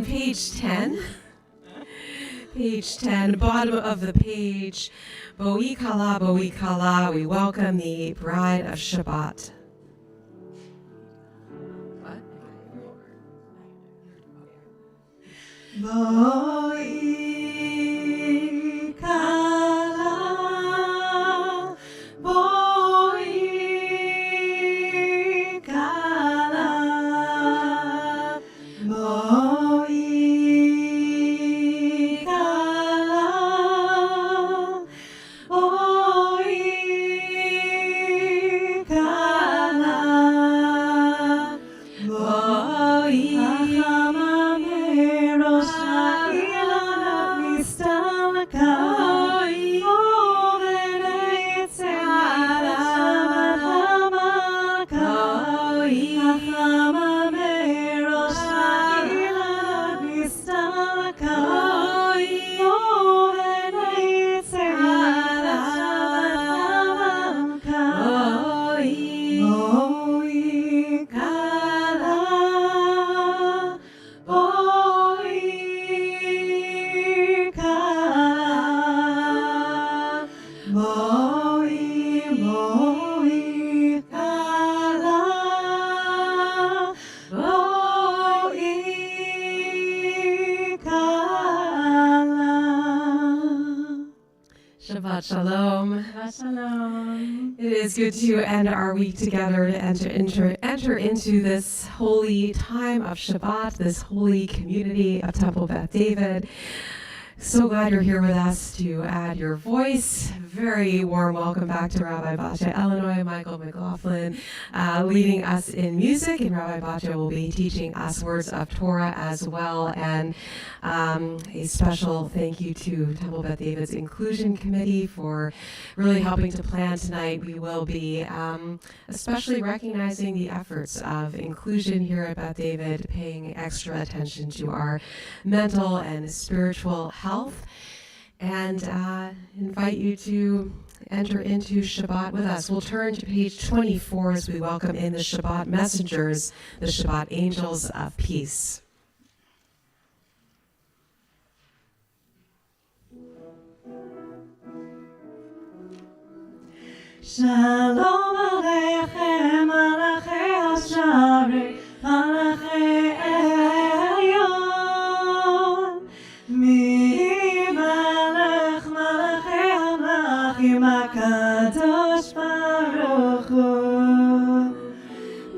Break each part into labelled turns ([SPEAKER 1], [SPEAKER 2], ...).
[SPEAKER 1] On page 10. Page 10, bottom of the page. Bo'ikala, Bo'ikala, we welcome the bride of Shabbat. What? Bo'ikala, Bo'ikala, Shabbat Shalom.
[SPEAKER 2] Shabbat Shalom.
[SPEAKER 1] It is good to end our week together, to enter into this holy time of Shabbat, this holy community of Temple Beth David. So glad you're here with us to add your voice. Very warm welcome back to Rabbi Batya Illinois, Michael McLaughlin, leading us in music, and Rabbi Batya will be teaching us words of Torah as well. And a special thank you to Temple Beth David's Inclusion Committee for really helping to plan tonight. We will be especially recognizing the efforts of inclusion here at Beth David, paying extra attention to our mental and spiritual health, and invite you to enter into Shabbat with us. We'll turn to page 24 as we welcome in the Shabbat messengers, the Shabbat angels of peace.
[SPEAKER 2] Shalom Aleichem, Malachei Hasharei, Malachei Elyon. Mi Malach, Malachei Hamlachim, HaKadosh Baruch Hu.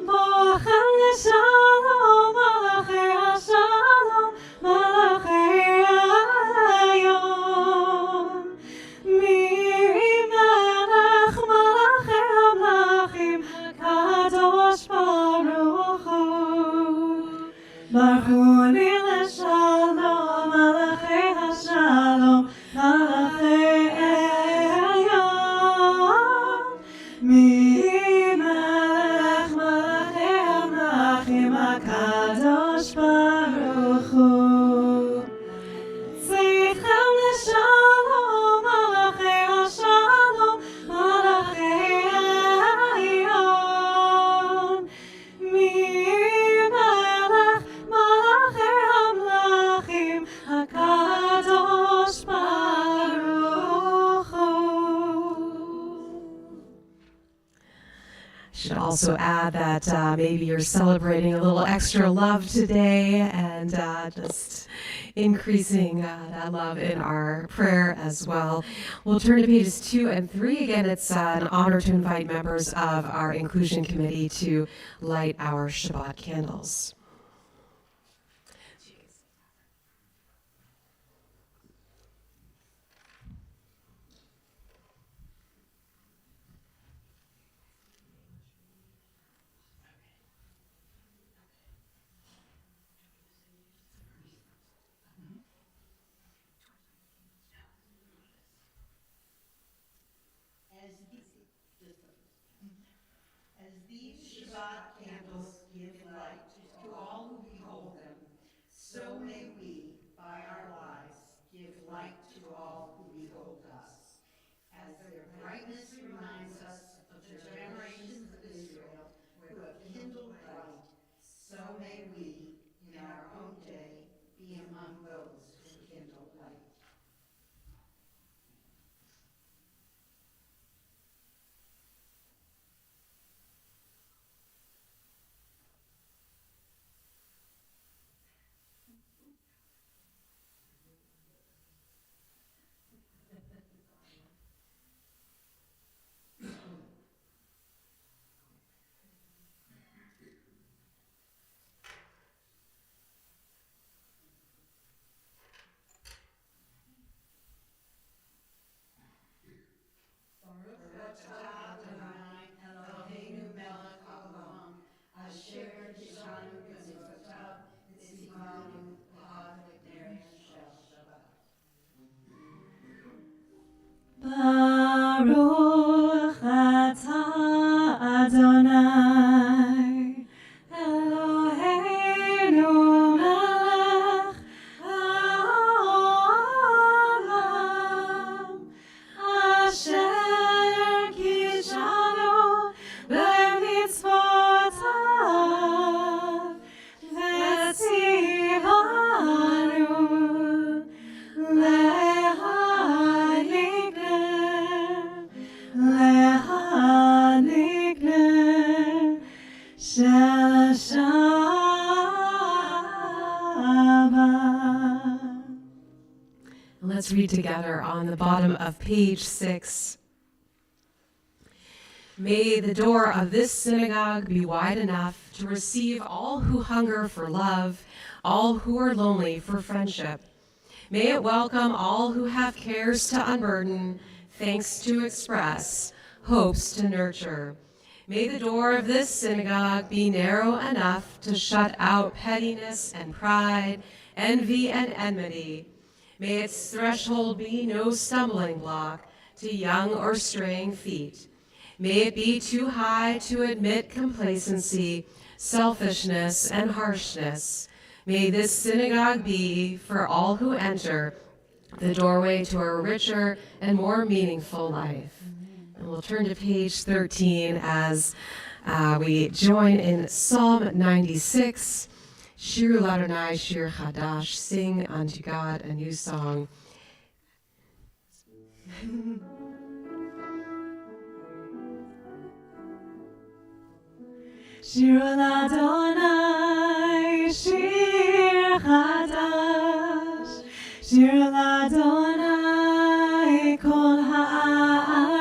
[SPEAKER 2] Bochem Leshalom, Malachei Hashalom, Malachei Elyon. Mi Kadosh Baruch Hu, Barchuni Leshalom, Malachei Hashalom, Malachei Elyon. Mi Melech Malachei Hamlachim, HaKadosh Baruch Hu. Tzidchem Leshalom, Malachei Hashalom, Malachei Elyon. Mi Melech Malachei Hamlachim, HaKadosh Baruch Hu.
[SPEAKER 1] Should also add that maybe you're celebrating a little extra love today, and just increasing that love in our prayer as well. We'll turn to pages 2 and 3. Again, it's an honor to invite members of our Inclusion Committee to light our Shabbat candles.
[SPEAKER 3] As these Shabbat candles give light to all who behold them, so may we, by our lives, give light to all who behold us. As their brightness reminds us of the generations of Israel who have kindled light, so may we, in our own day, be among those who kindle light. Baruch atah Adonai Eloheinu melech haolam, asher kishanu b'mitzvotav v'tzivanu l'hadlik ner shel Shabbat.
[SPEAKER 2] Baruch atah Adonai Eloheinu melech haolam, asher kishanu b'mitzvotav v'tzivanu l'hadlik ner
[SPEAKER 1] Let's read together on the bottom of page 6. May the door of this synagogue be wide enough to receive all who hunger for love, all who are lonely for friendship. May it welcome all who have cares to unburden, thanks to express, hopes to nurture. May the door of this synagogue be narrow enough to shut out pettiness and pride, envy and enmity. May its threshold be no stumbling block to young or straying feet. May it be too high to admit complacency, selfishness, and harshness. May this synagogue be, for all who enter, the doorway to a richer and more meaningful life. And we'll turn to page 13 as we join in Psalm 96. Shiru Ladonai, Shir Chadash, sing unto God a new song.
[SPEAKER 2] Shir Ladonai, Shir Chadash, Shir Ladonai, Kol Haaretz,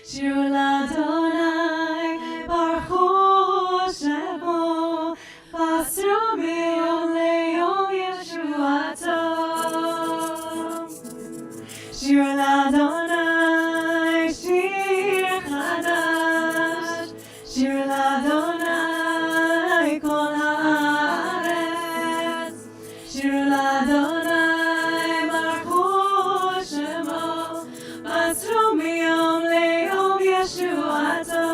[SPEAKER 2] Shir Ladonai, Baruchu Shemo, Basru Miyom Leyom Yeshuato. Shir Ladonai, Shir Chadash, Shir Ladonai, Kol Haaretz, Shir Ladonai, Baruchu Shemo, Basru Miyom Leyom Yeshuato.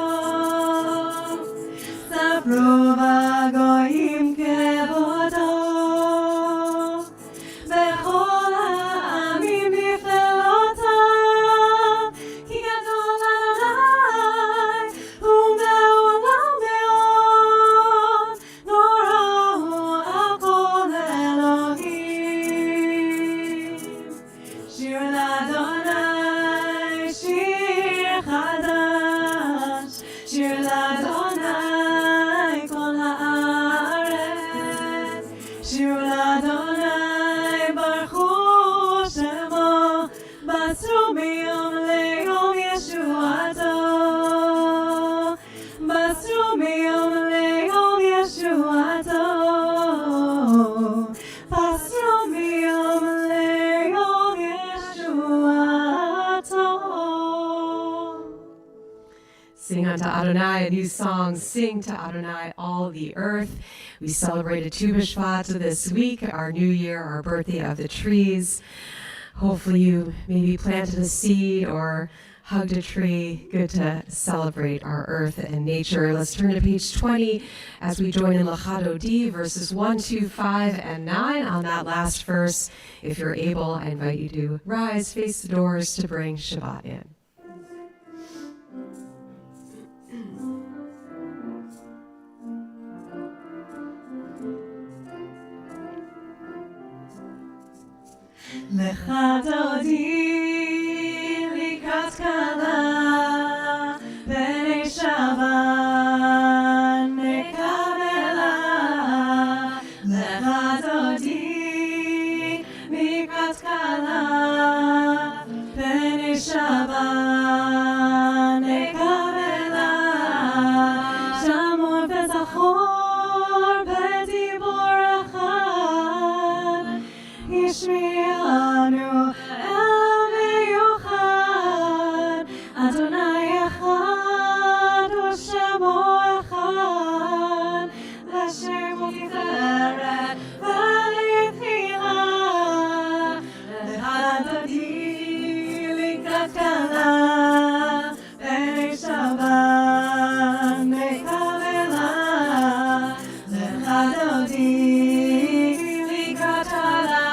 [SPEAKER 2] Sabru v'goyim kevodo, v'chol ha'amim nifelotav, ki gadol Adonai, u'me'olam me'od, norahu al kol Elohim. Shir Ladonai, Shir Chadash, Shir Ladonai, Kol Haaretz, Shir Ladonai, Baruchu Shemo, Basru Miyom Leyom Yeshuato, Basru Miyom Leyom Yeshuato, Basru Miyom Leyom Yeshuato.
[SPEAKER 1] Sing unto Adonai a new song. Sing to Adonai all the earth. We celebrated Tu B'Shvat this week, our new year, our birthday of the trees. Hopefully you maybe planted a seed or hugged a tree. Good to celebrate our earth and nature. Let's turn to page 20 as we join in Lachado D, verses 1, 2, 5, and 9. On that last verse, if you're able, I invite you to rise, face the doors to bring Shabbat in.
[SPEAKER 2] Lecha dodi likat kala, b'nei Shabbat nekabela. Lecha dodi likat kala, b'nei Shabbat nekabela. Shamor v'zachor v'dibor echad, Yishmi'anu el meyuchad, Adonai echad u'shemo echad, L'Hashem u'tiferet v'letchila. Lecha dodi likat kala, b'nei Shabbat nekabela. Lecha dodi likat kala,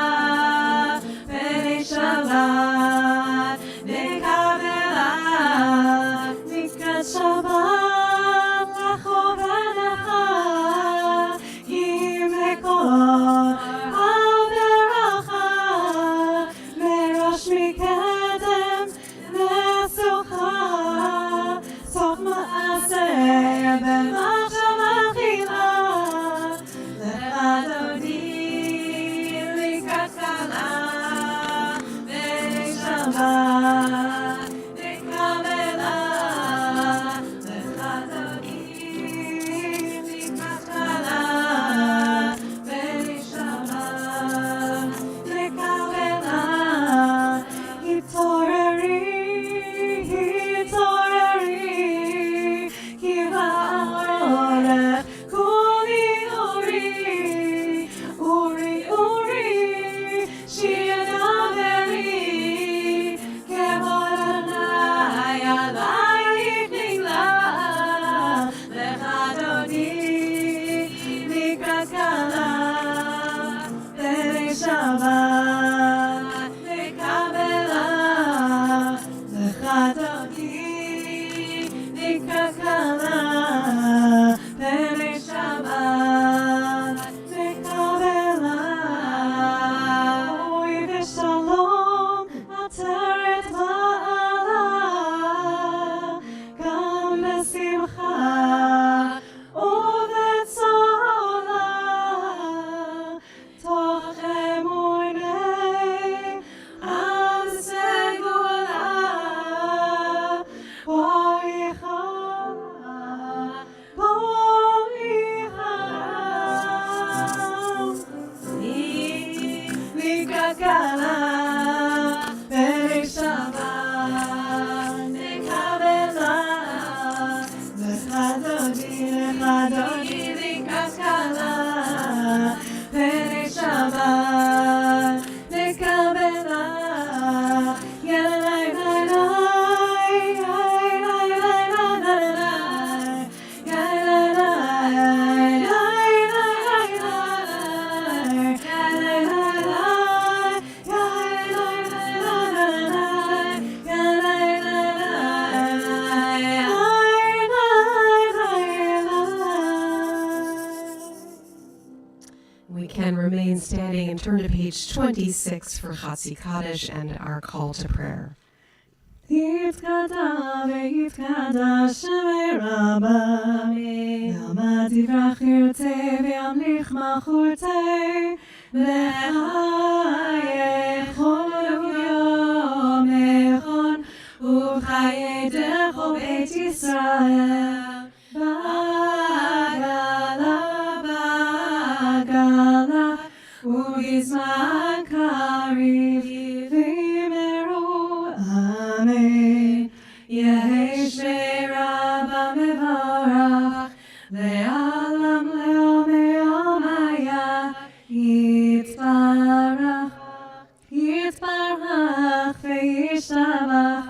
[SPEAKER 2] Shabbat Nekabela Lechadodi Nikakala Pene Shabbat Nekabela Oy v'shalom Ateret la'ala Gam besimcha ובצולה תוך אמוני עם סגולה בואי חם נקקלה פני שבת נקבלה לחדודי נקקלה פני שבת נקבלה
[SPEAKER 1] We can remain standing and turn to page 26 for Chatzi Kaddish and our call to prayer.
[SPEAKER 2] יתקדע ויתקדע שמי רבה ועמד יברח ירצה וימליך מלכותי בחייך כל יום נכון ובחיי דרכו בית ישראל בגלה ובזמן קריב וימרו אמן יהי שמי רבה מבורך לעולם לעולמי עולמיה יתברך וישתבח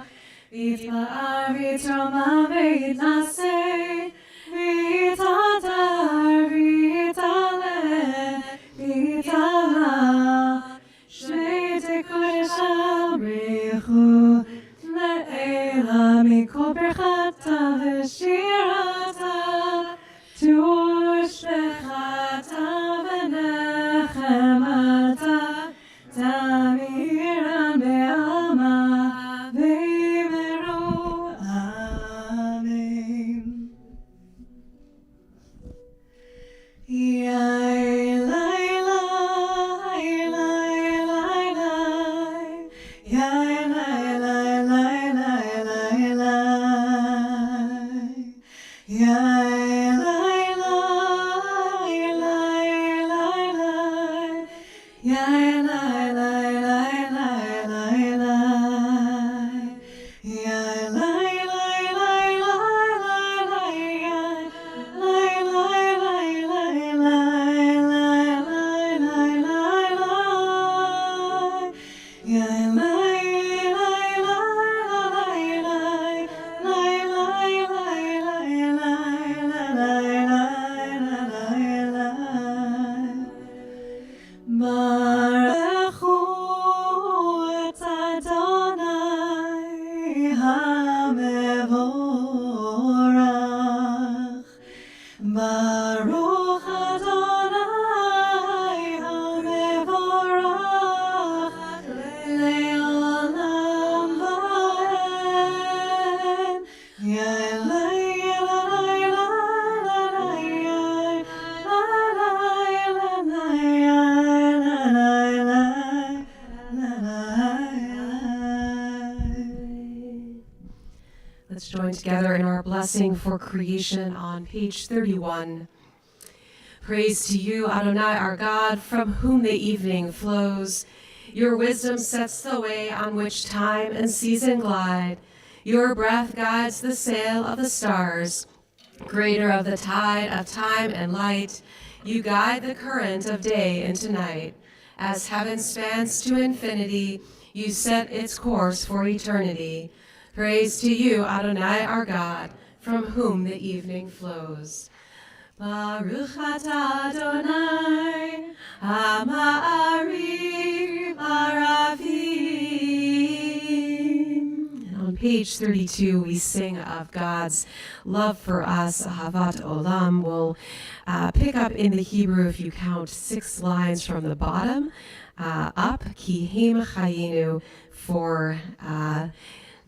[SPEAKER 2] ויתפאר ויתרומם ויתנשא ויתהדר ויתעלה ויתעלה שמי תקודשם בריחו לעילה מכל ברכתה ושירתה תושבחתה ונחמתה תמירן בעלמה ויאמרו אמן. Baruch Adonai HaMevorach Le'olam va'ed
[SPEAKER 1] Let's join together in our blessing for creation on page 31. Praise to you, Adonai, our God, from whom the evening flows. Your wisdom sets the way on which time and season glide. Your breath guides the sail of the stars. Greater of the tide of time and light, you guide the current of day into night. As heaven spans to infinity, you set its course for eternity. Praise to you, Adonai, our God, from whom the evening flows. Baruch atah Adonai, Ha'ma'ari page 32, we sing of God's love for us, Ahavat Olam. We'll pick up in the Hebrew, if you count 6 lines from the bottom up, Ki Hem Chayinu, for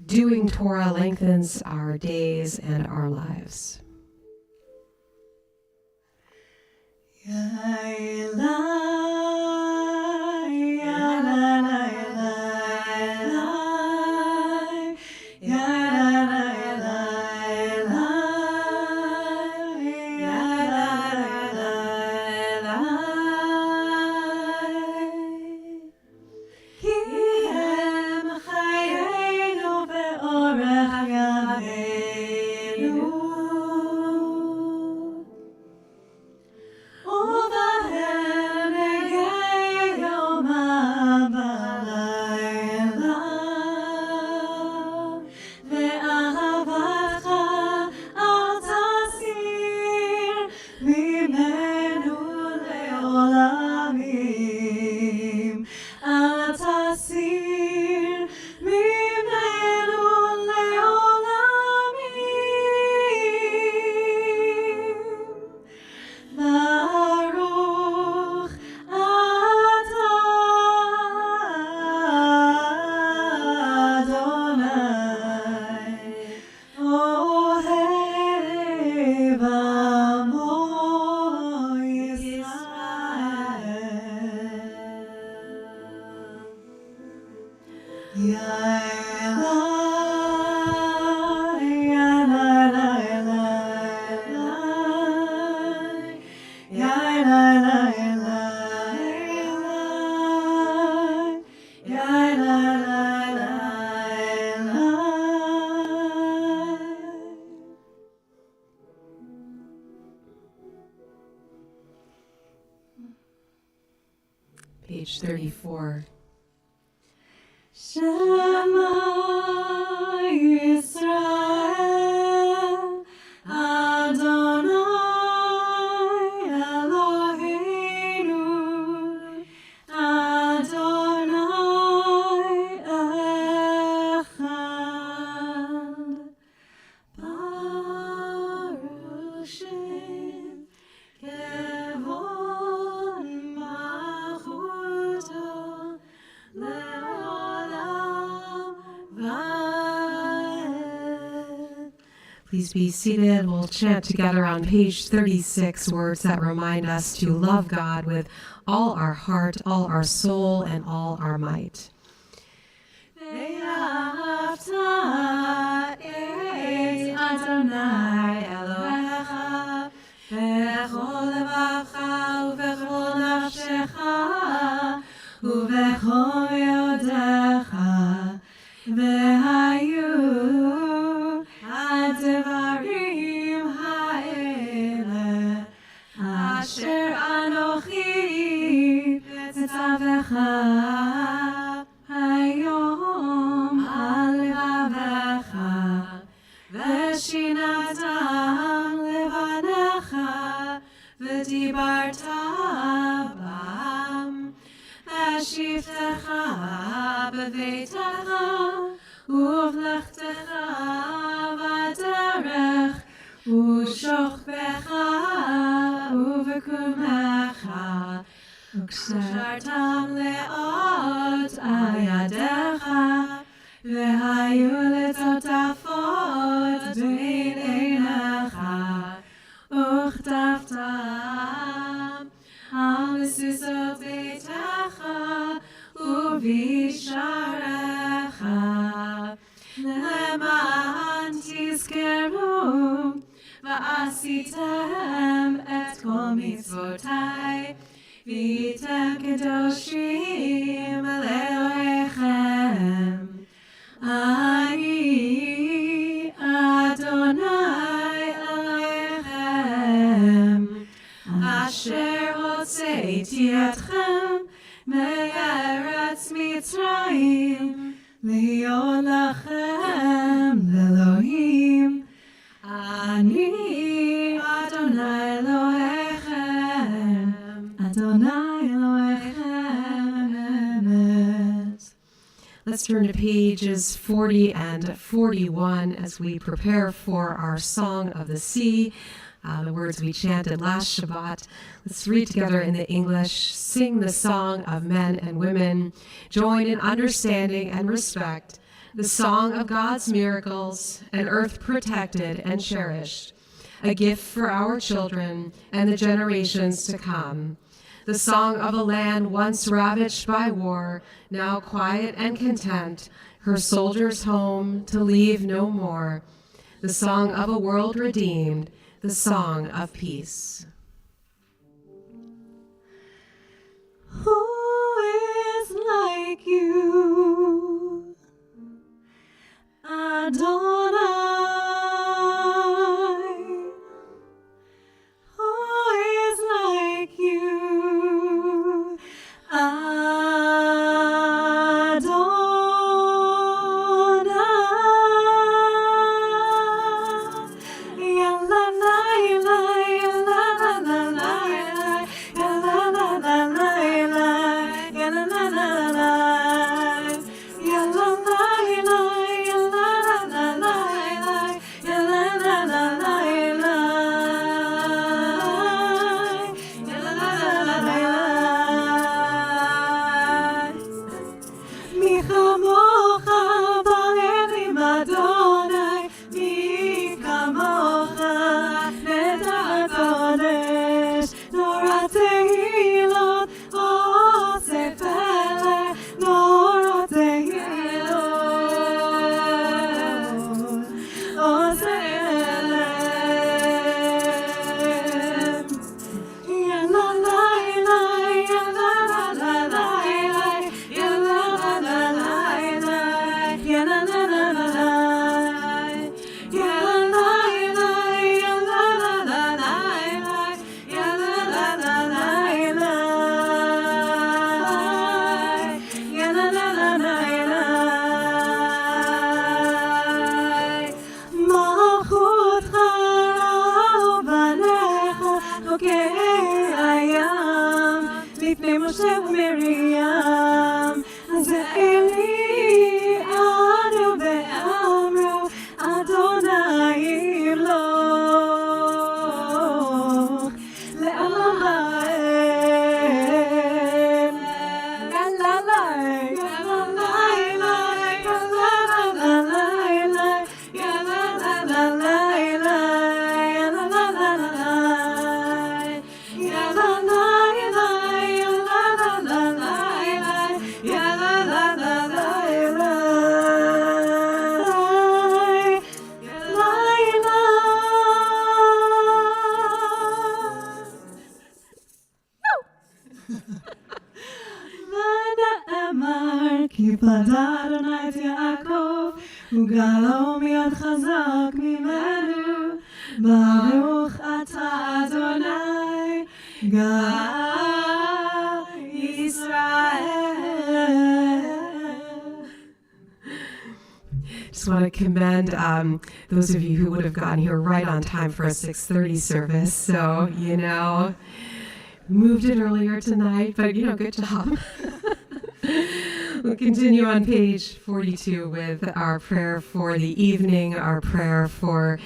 [SPEAKER 1] doing Torah lengthens our days and our lives. Page 34.
[SPEAKER 2] Shema Yisrael, Adonai Eloheinu, Adonai Echad, Baruch Shem Kevod Malchuto Le'olam Va'ed.
[SPEAKER 1] Please be seated. We'll chant together on page 36 words that remind us to love God with all our heart, all our soul, and all our might.
[SPEAKER 2] Ve'ahavta et Adonai Elohecha bechol levacha ubechol nafshecha ubechol yodecha ve'hayu הדברים האלה אשר אנוכי מצווך היום על לבבך ושינתם לבניך ודיברת בם בשבתך בביתך ובלכתך בדרך ושוכבך ובקומך וקשרתם לאות על ידיך והיו לטוטפות בין עיניך וכתבתם על משושות ביתך ובשעריך למען תזכרו ועשיתם את כל מצוותיי והייתם קדושים לאלוהיכם. אני אדוני אלוהיכם אשר הוצאתי אתכם מארץ מצרים להיות לכם לאלוהים. אני אדוני אלוהיכם, אדוני אלוהיכם אמת.
[SPEAKER 1] let's turn to pages 40 and 41 as we prepare for our Song of the Sea, the words we chanted last Shabbat. Let's read together in the English, sing the song of men and women, join in understanding and respect, the song of God's miracles, an earth protected and cherished, a gift for our children and the generations to come. The song of a land once ravaged by war, now quiet and content, her soldiers home to leave no more. The song of a world redeemed, the song of peace.
[SPEAKER 2] Who is like you, Adonai? Who is like you,
[SPEAKER 3] כיפת אדוני את יעקב, וגאלו מיד חזק ממנו. ברוך אתה אדוני, גאל ישראל.
[SPEAKER 1] Just want to commend those of you who would have gotten here right on time for a 6:30 service. So, moved it earlier tonight, but, good job. We'll continue on page 42 with our prayer for the evening, our prayer for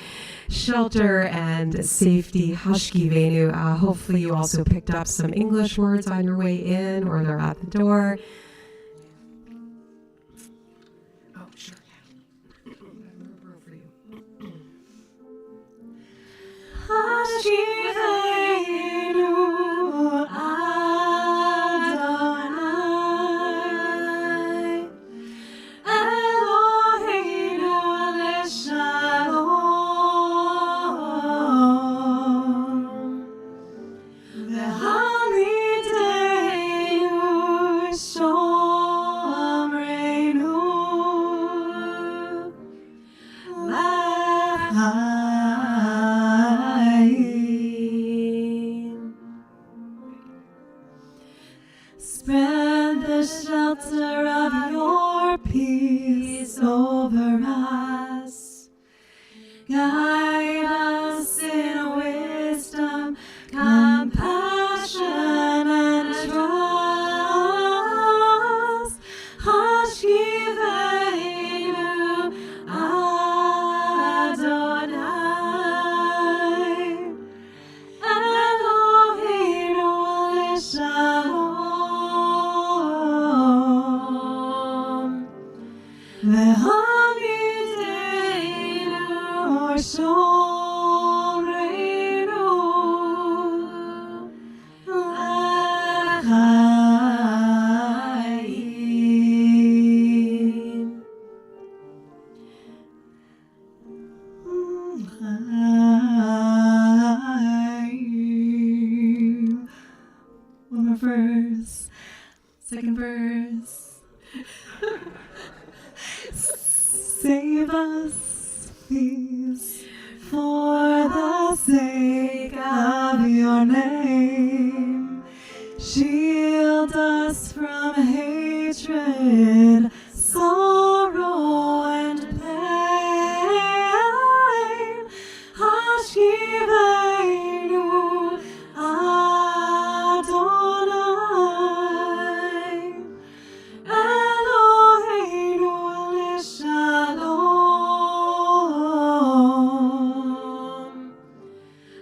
[SPEAKER 1] shelter and safety. Hashkivenu. Hopefully you also picked up some English words on your way in, or they're at the door. Oh, sure, yeah. For you.
[SPEAKER 3] Hashkivenu Spread the shelter of your peace over us. Guide us in wisdom, compassion, and trust. Hashkivenu
[SPEAKER 2] Second verse. Save us, please, for the sake of your name. Shield us from hatred, sorrow, and pain. Hashivenu Adonai, Eloheinu Leshalom,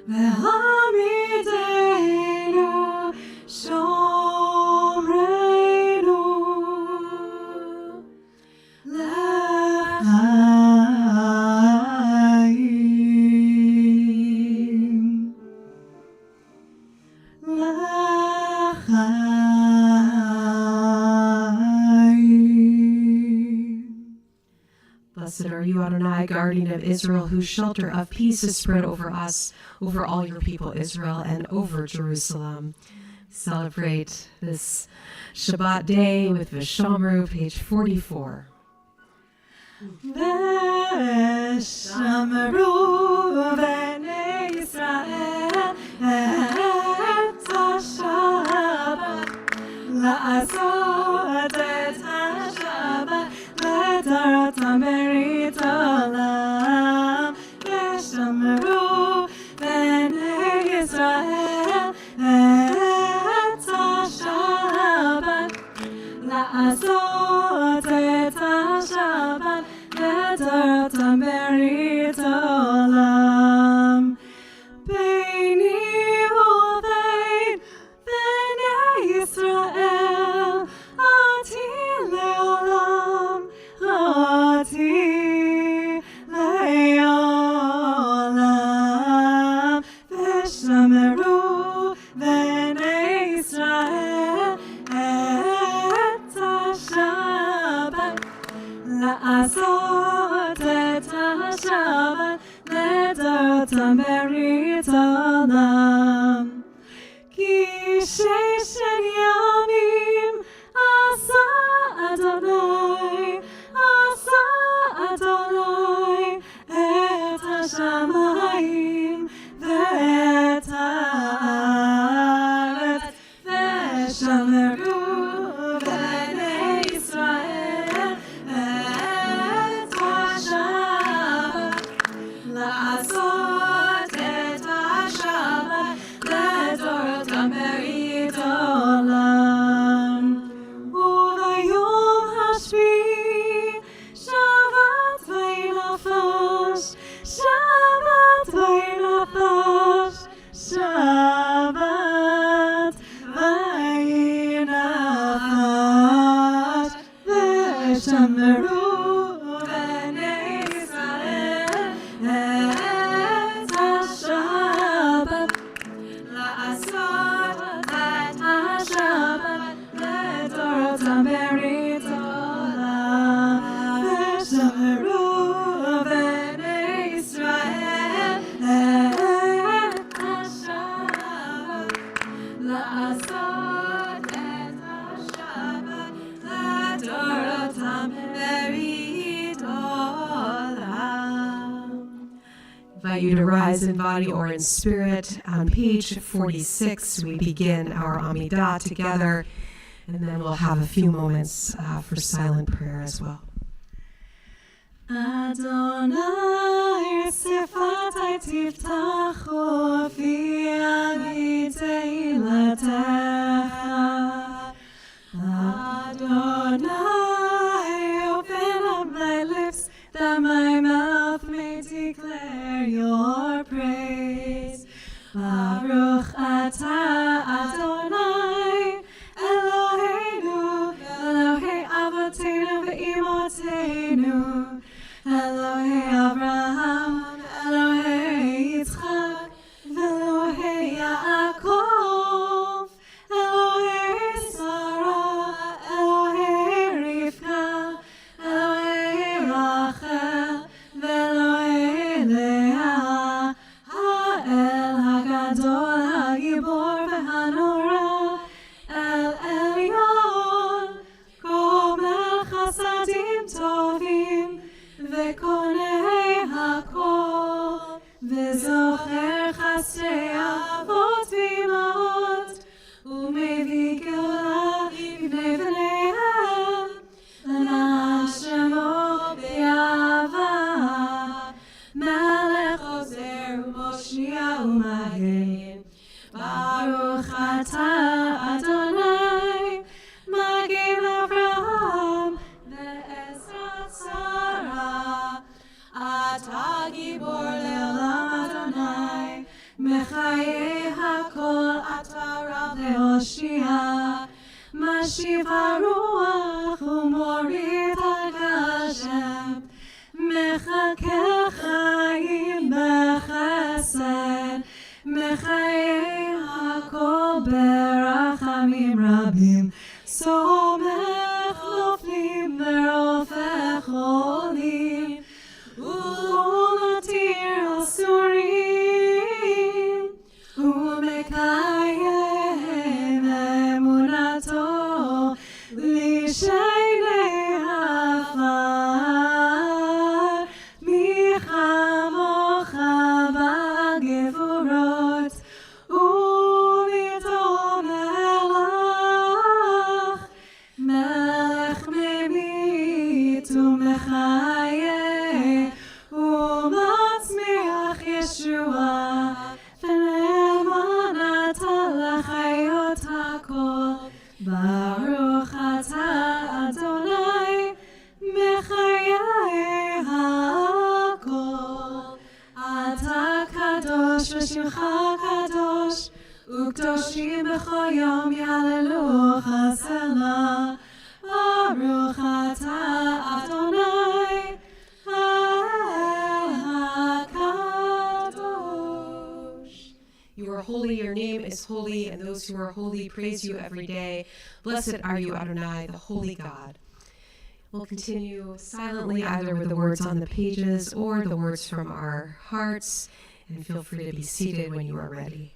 [SPEAKER 2] Ve'hamidenu Shomreinu L'chaim, L'chaim.
[SPEAKER 1] Blessed are you, Adonai, guardian of Israel, whose shelter of peace is spread over us, over all your people Israel, and over Jerusalem. Celebrate this Shabbat day with Vishamru, page 44.
[SPEAKER 2] Veshamru b'nei Yisrael et HaShabbat, la'asot et HaShabbat לדורותם ברית עולם. ושמרו בני ישראל את השבת, לעשות את השבת לדורותם ברית עולם. ביני ובין בני ישראל אותי לעולם, אותי לעולם. ושמרו בני ישראל את השבת, לעשות את השבת לדורותם ברית עולם. כי 6 ימים עשה אדוני, עשה אדוני את השמיים ואת הארץ. ושמרו בני ישראל את השבת, לעשות את השבת לדורותם ברית עולם. וביום השביעי שבת וינפש, שבת וינפש, שבת וינפש. ושמרו בני ישראל את השבת, לעשות את השבת לדורותם ברית עולם. ושמרו בני ישראל את השבת, לעשות את השבת לדורותם ברית עולם.
[SPEAKER 1] Invite you to rise in body or in spirit. On page 46, we begin our Amidah together, and then we'll have a few moments for silent prayer as well.
[SPEAKER 2] Adonai sifatai tiftachu fi tehillatech. Adonai, open up my lips that my mouth may declare your praise. Baruch atah Adonai, Eloheinu, Elohei Avotenu ve'imotenu, Elohei Abraham, Elohei Yitzchak, Elohei Yaakov, Elohei משיב הרוח ומוריד הגשם, מחכה חיים בחסד, מחיי הכל ברחמים רבים, סומך נופלים ורופך עולים, ומתיר אסורים, ומקיים אמונתו לשני עפר, מי כמוך בגבורות ובדום מלך, מלך ממית ומחיה ומצמיח ישועה, ונאמנת לחיות הכל. ברוך אתה אדוני מחיי הכל. אתה קדוש ושמך קדוש, וקדושים בכל יום יהללוך סלה. ברוך אתה אדוני האל הקדוש.
[SPEAKER 1] You are holy, your name is holy, and those who are holy praise you every day. Blessed are you, Adonai, the holy God. We'll continue silently either with the words on the pages or the words from our hearts, and feel free to be seated when you are ready.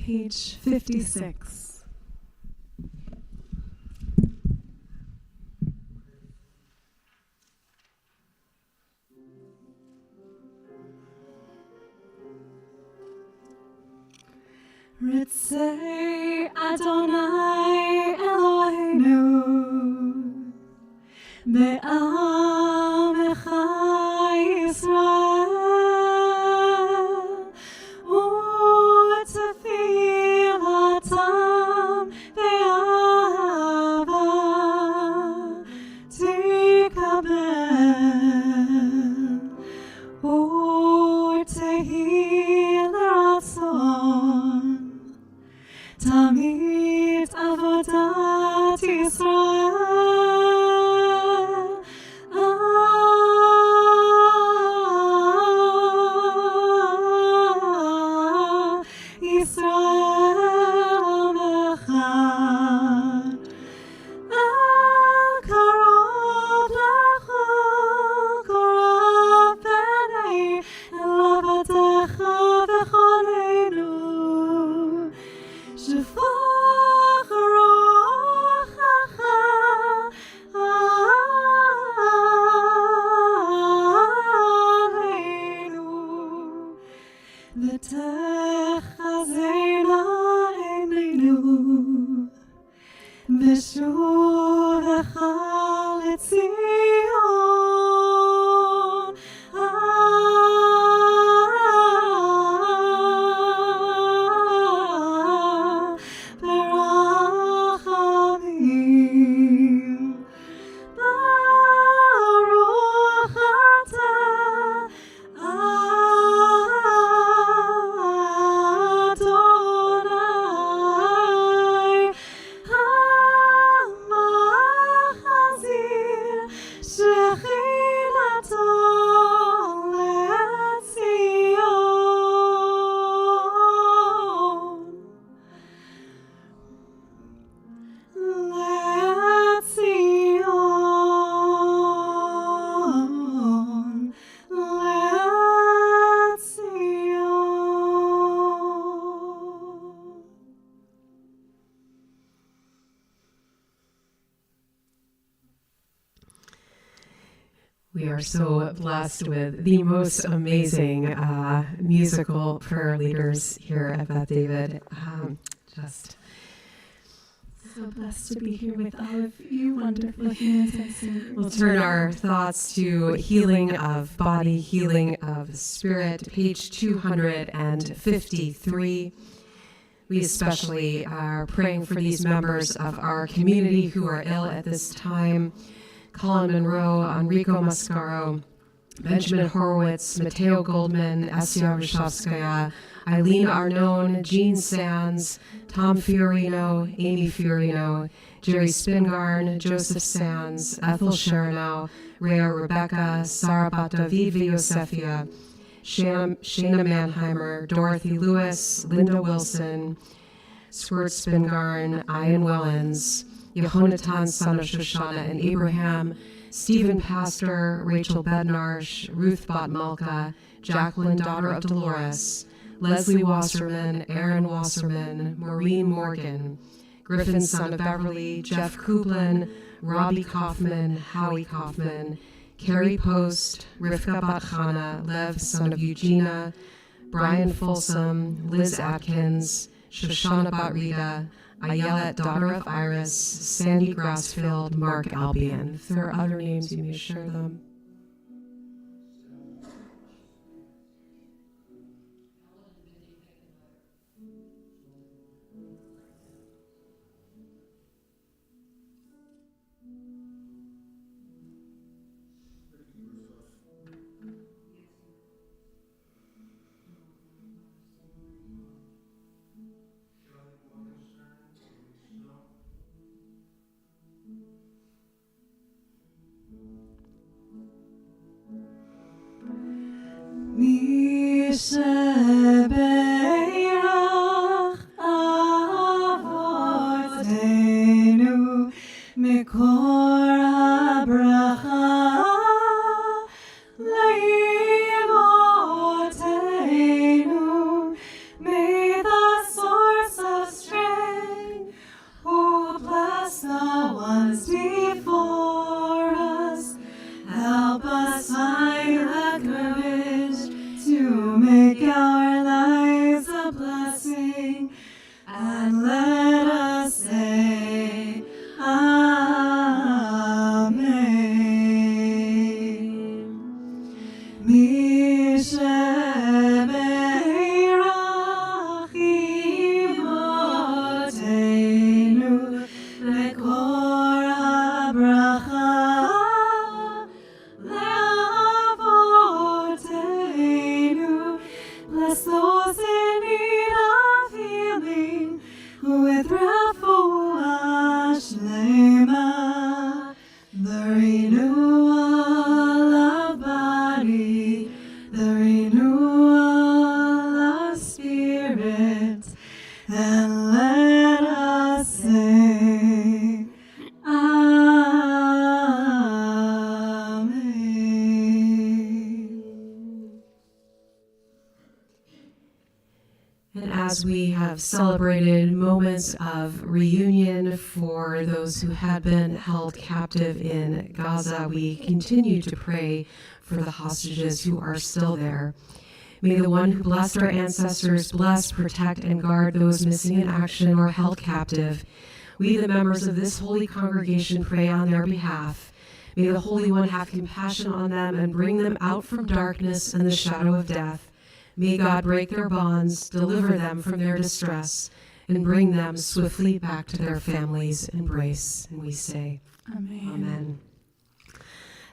[SPEAKER 2] Page 56. Ritzei Adonai Eloheinu be'amecha Yisrael u'tefilatam be'ahava tikabel u'tehi l'ratzon Tamid avodat Yisrael, Yisrael Amecha, El karov lecha, karov b'nei, El avadecha v'choleinu. Shefach rochacha aleinu, v'techazena eneinu, v'shuvecha l'tzion. Adonai,
[SPEAKER 1] We are so blessed with the most amazing musical prayer leaders here at Beth David. Just
[SPEAKER 2] So blessed to be here with all of you wonderful humans and singers.
[SPEAKER 1] we'll turn our thoughts to healing of body, healing of spirit, page 253. We especially are praying for these members of our community who are ill at this time. Colin Monroe, Enrico Mascaro, Benjamin Horowitz, Mateo Goldman, Essia Rishovskaya, Eileen Arnone, Jean Sands, Tom Fiorino, Amy Fiorino, Jerry Spingarn, Joseph Sands, Ethel Sharanow, Rhea Rebecca, Sarah Bat-David Yosefia, Shana Mannheimer, Dorothy Lewis, Linda Wilson, Squirt Spingarn, Ian Wellens, Yehonatan, son of Shoshana and Abraham, Stephen Pastor, Rachel Bednarsh, Ruth Bot-Malka, Jacqueline, daughter of Dolores, Leslie Wasserman, Aaron Wasserman, Maureen Morgan, Griffin, son of Beverly, Jeff Kublin, Robbie Kaufman, Howie Kaufman, Carrie Post, Rivka Bat-Chana, Lev, son of Eugenia, Brian Folsom, Liz Atkins, Shoshana Bat-Rita, Ayelet, daughter of Iris, Sandy Grassfield, Mark Albion. If there are other names, you may share them.
[SPEAKER 2] Mishebeirach avotenu mikor habracha leimotenu. May the source of strength who bless the ones before us help us find the courage to make our lives a blessing, and let us say Amen. Mishebeirach imotenu lekor habracha leavotenu. Bless those in need of healing with refuah shlema, the renewal of body, the renewal of spirit, and let us say Amen.
[SPEAKER 1] And as we have celebrated moments of reunion for those who had been held captive in Gaza, we continue to pray for the hostages who are still there. May the one who blessed our ancestors bless, protect, and guard those missing in action or held captive. We, the members of this holy congregation, pray on their behalf. May the Holy One have compassion on them and bring them out from darkness and the shadow of death. May God break their bonds, deliver them from their distress, and bring them swiftly back to their families' embrace. And we say,
[SPEAKER 2] Amen.
[SPEAKER 1] Amen.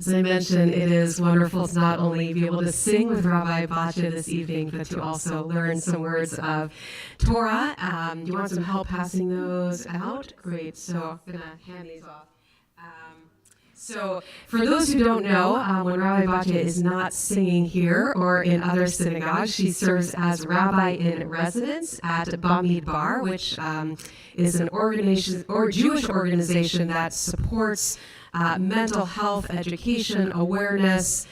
[SPEAKER 1] As I mentioned, it is wonderful to not only be able to sing with Rabbi Batya this evening, but to also learn some words of Torah. Do you want some help passing those out? Great. So I'm going to hand these off. So for those who don't know, when Rabbi Batya is not singing here or in other synagogues, she serves as rabbi in residence at Bamidbar, which is an organization or Jewish organization that supports mental health, education, awareness,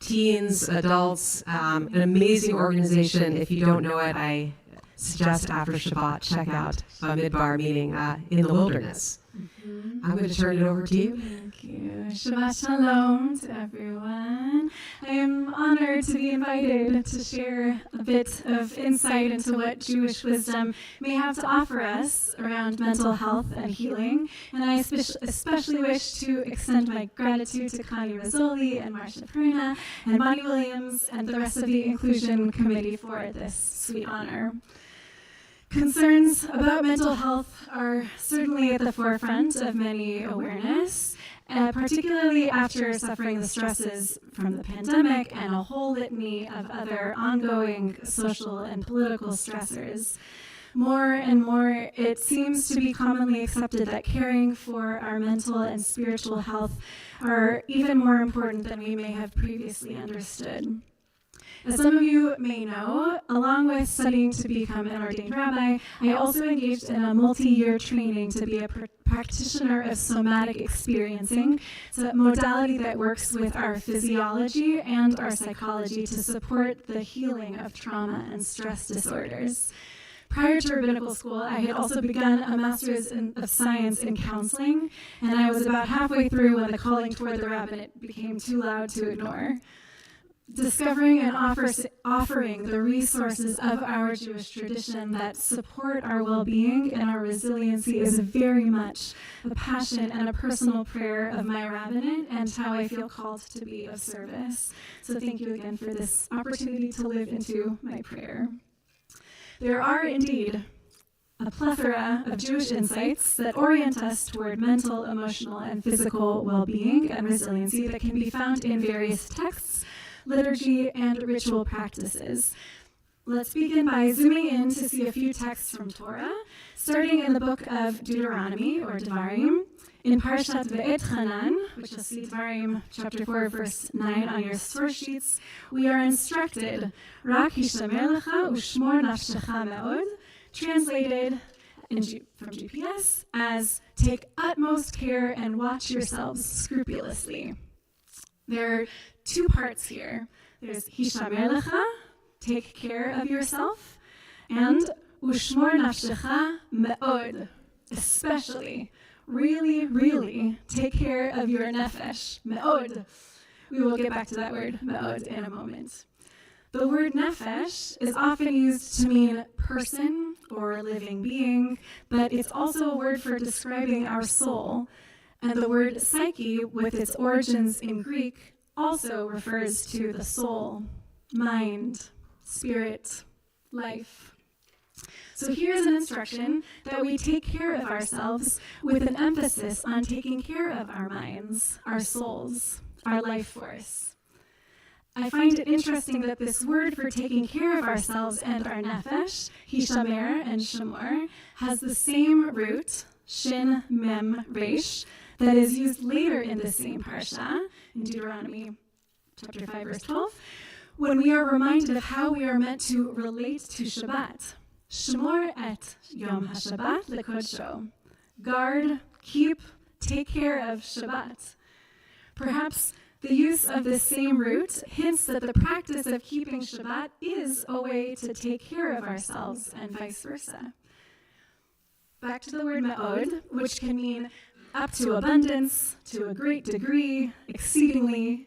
[SPEAKER 1] teens, adults, an amazing organization. If you don't know it, I suggest after Shabbat, check out Bamidbar, meaning in the wilderness. I'm going to turn it over to you.
[SPEAKER 2] Thank you. Shabbat Shalom to everyone. I am honored to be invited to share a bit of insight into what Jewish wisdom may have to offer us around mental health and healing. And I especially wish to extend my gratitude to Connie Rizzoli and Marcia Perna and Bonnie Williams and the rest of the Inclusion Committee for this sweet honor. Concerns about mental health are certainly at the forefront of many awareness, particularly after suffering the stresses from the pandemic and a whole litany of other ongoing social and political stressors. More and more, it seems to be commonly accepted that caring for our mental and spiritual health are even more important than we may have previously understood. As some of you may know, along with studying to become an ordained rabbi, I also engaged in a multi-year training to be a practitioner of somatic experiencing. It's a modality that works with our physiology and our psychology to support the healing of trauma and stress disorders. Prior to rabbinical school, I had also begun a master's of science in counseling, and I was about halfway through when the calling toward the rabbinate became too loud to ignore. Discovering and offering the resources of our Jewish tradition that support our well-being and our resiliency is very much a passion and a personal prayer of my rabbinate and how I feel called to be of service. So thank you again for this opportunity to live into my prayer. There are indeed a plethora of Jewish insights that orient us toward mental, emotional, and physical well-being and resiliency that can be found in various texts, liturgy, and ritual practices. Let's begin by zooming in to see a few texts from Torah, starting in the book of Deuteronomy, or Devarim. In Parshat Ve'etchanan, which you'll see Devarim chapter 4, verse 9 on your source sheets, we are instructed, Rak hishamer lecha ushmor nafshecha me'od, translated from GPS as, take utmost care and watch yourselves scrupulously. There are two parts here. There's hishamer lecha, take care of yourself, and ushmor nafshecha me'od, especially, really, really take care of your nefesh, me'od. We will get back to that word, me'od, in a moment. The word nefesh is often used to mean person or living being, but it's also a word for describing our soul. And the word psyche, with its origins in Greek, also refers to the soul, mind, spirit, life. So here's an instruction that we take care of ourselves with an emphasis on taking care of our minds, our souls, our life force. I find it interesting that this word for taking care of ourselves and our nefesh, hishamer and shamor, has the same root, shin, mem, resh, that is used later in the same parsha, in Deuteronomy chapter 5, verse 12, when we are reminded of how we are meant to relate to Shabbat. Shmor et Yom HaShabbat lekodsho. Guard, keep, take care of Shabbat. Perhaps the use of this same root hints that the practice of keeping Shabbat is a way to take care of ourselves and vice versa. Back to the word me'od, which can mean up to abundance, to a great degree, exceedingly.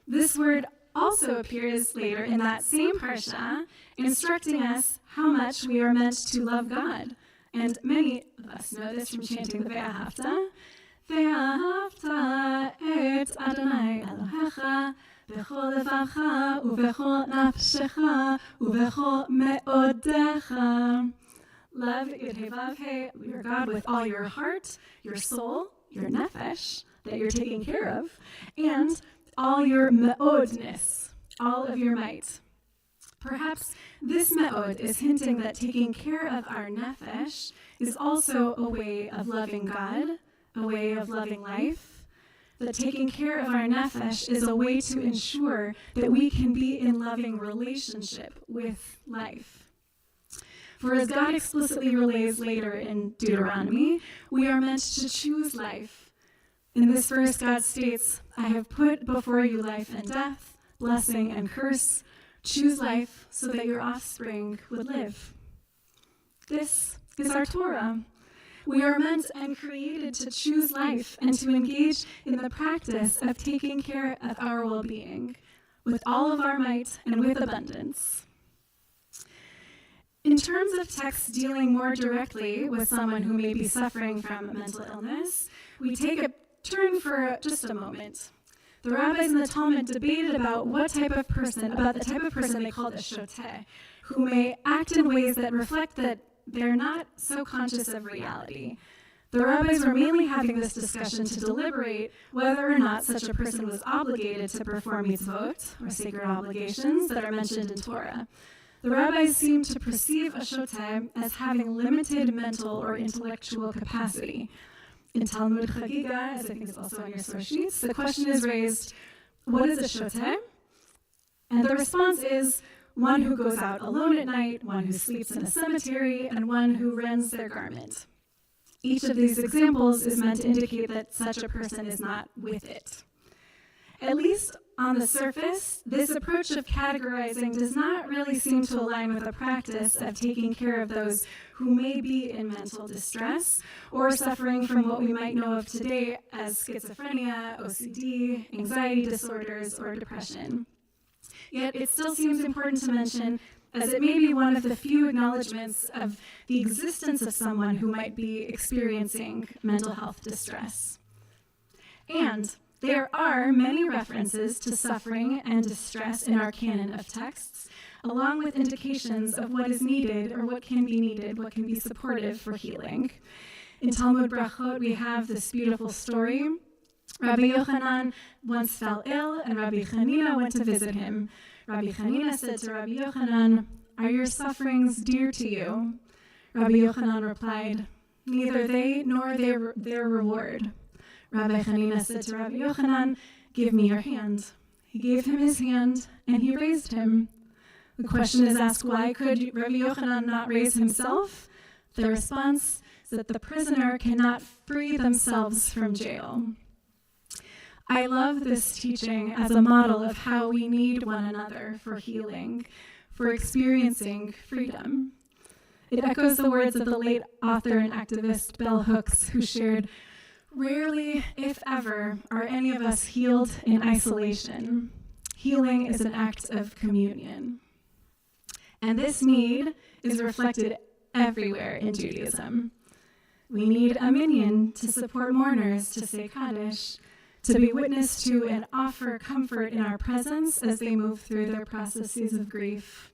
[SPEAKER 2] This word also appears later in that same parsha, instructing us how much we are meant to love God. And many of us know this from chanting the Ve'ahavta. Ve'ahavta et Adonai Elohecha b'chol levacha u'b'chol nafshecha u'b'chol me'odecha. Love Yud-Heh-Vav-Heh, your God, with all your heart, your soul, your nefesh, that you're taking care of, and all your me'odness, all of your might. Perhaps this me'od is hinting that taking care of our nefesh is also a way of loving God, a way of loving life, that taking care of our nefesh is a way to ensure that we can be in loving relationship with life. For as God explicitly relays later in Deuteronomy, we are meant to choose life. In this verse, God states, I have put before you life and death, blessing and curse. Choose life so that your offspring would live. This is our Torah. We are meant and created to choose life and to engage in the practice of taking care of our well-being with all of our might and with abundance. In terms of texts dealing more directly with someone who may be suffering from mental illness, we take a turn for just a moment. The rabbis in the Talmud debated about the type of person they called a shoteh, who may act in ways that reflect that they're not so conscious of reality. The rabbis were mainly having this discussion to deliberate whether or not such a person was obligated to perform mitzvot, or sacred obligations, that are mentioned in Torah. The rabbis seemed to perceive a shoteh as having limited mental or intellectual capacity. In Talmud Chagiga, as I think is also on your source sheets, the question is raised, what is a shoteh? And the response is one who goes out alone at night, one who sleeps in a cemetery, and one who rends their garment. Each of these examples is meant to indicate that such a person is not with it. At least on the surface, this approach of categorizing does not really seem to align with the practice of taking care of those who may be in mental distress or suffering from what we might know of today as schizophrenia, OCD, anxiety disorders, or depression. Yet it still seems important to mention, as it may be one of the few acknowledgments of the existence of someone who might be experiencing mental health distress. And there are many references to suffering and distress in our canon of texts, along with indications of what is needed or what can be needed, what can be supportive for healing. In Talmud Brachot, we have this beautiful story. Rabbi Yochanan once fell ill, and Rabbi Chanina went to visit him. Rabbi Chanina said to Rabbi Yochanan, "Are your sufferings dear to you?" Rabbi Yochanan replied, "Neither they nor their reward." Rabbi Chanina said to Rabbi Yochanan, "Give me your hand." He gave him his hand, and he raised him. The question is asked, why could Rabbi Yochanan not raise himself? The response is that the prisoner cannot free themselves from jail. I love this teaching as a model of how we need one another for healing, for experiencing freedom. It echoes the words of the late author and activist Bell Hooks, who shared, "Rarely, if ever, are any of us healed in isolation. Healing is an act of communion." And this need is reflected everywhere in Judaism. We need a minyan to support mourners, to say Kaddish, to be witness to and offer comfort in our presence as they move through their processes of grief.